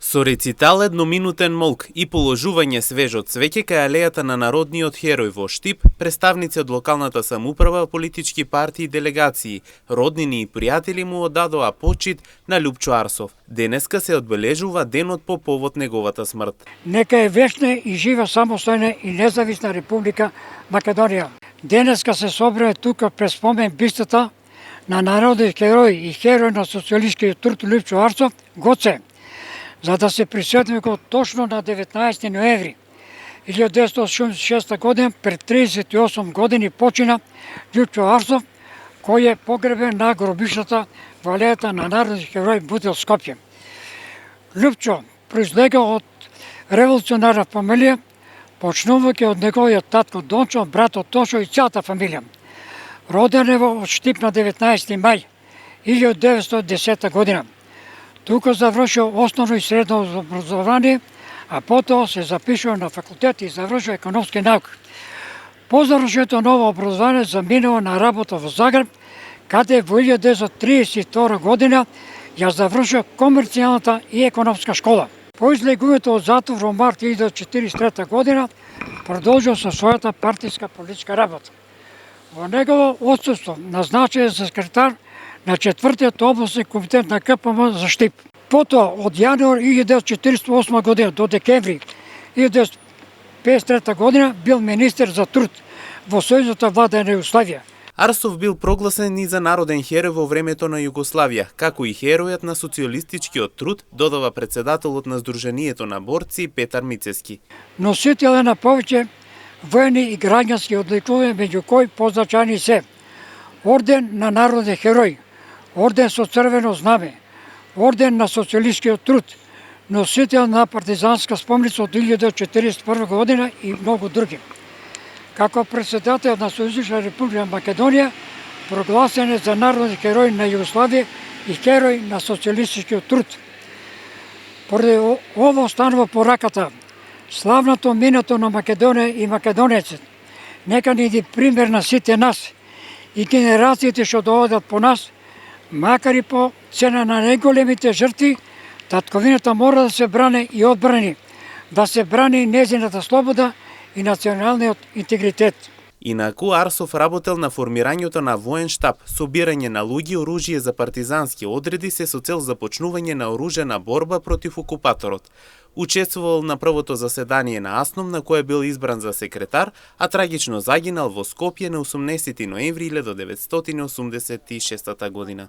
Со рецитал едноминутен молк и положување свежо цвеќе кај алејата на народниот херој во Штип, представници од локалната самоуправа, политички партии и делегации, роднини и пријатели му оддадоа почит на Љупчо Арсов. Денеска се одбележува денот по повод неговата смрт. Нека е вечна и жива самостојна и независна Република Македонија. Денеска се собраме тука пред спомен бистата на народниот херој и херој на социјалистичкиот труд Љупчо Арсов, Гоце, за да се присетиме го точно на 19 ноември 1986 година, пред 38 години почина Љупчо Арсов, кој е погребен на гробишната во алејата на народниот херој Бутел Скопје. Љупчо произлега од револуционарна фамилија, почнувајќи од неговиот татко Дончо, братот Тошо и целата фамилија. Роден е во Штип на 19 мај 1910 година. Тука завршил основно и средно образование, а потоа се запишува на факултет и завршува економски науки. По завршето ново образование заминува на работа во Загреб, каде во 1932 година ја завршува комерцијалната и економска школа. По излегувањето од затвор во март 1943 година продолжил со својата партиска политичка работа. Во негово отсуство назначен за секретар на 4-тиот областен комитет на КПМ за Штип. Потоа, од јануар 1948 година до декември 1953 година бил министер за труд во Сојузната влада на Југославија. Арсов бил прогласен и за народен херој во времето на Југославија, како и херојот на социјалистичкиот труд, додава председателот на Сдруженијето на борци Петар Мицевски. Носител е на повеќе воени и граѓански одликувања, меѓу кои позначајни се орден на народен херој, орден со црвено знаме, орден на социјалистичкиот труд, носител на партизанска спомница од 1941 година и многу други. Како председател на Социјалистичка Република Македонија, прогласен е за народен херој на Југославија и херој на социјалистичкиот труд. Поради ово станува пораката славното минато на Македонија и македонеците. Нека ни ди пример на сите нас и генерациите што доодат по нас, макар и по цена на најголемите жртви, татковината мора да се брани и одбрани, да се брани незината слобода и националниот интегритет. Инаку Арсов работел на формирањето на воен штаб, собирање на луѓе оружје за партизански одреди се со цел започнување на оружена борба против окупаторот. Учествувал на првото заседание на АСНОМ, на кое бил избран за секретар, а трагично загинал во Скопје на 18 ноември 1986 година.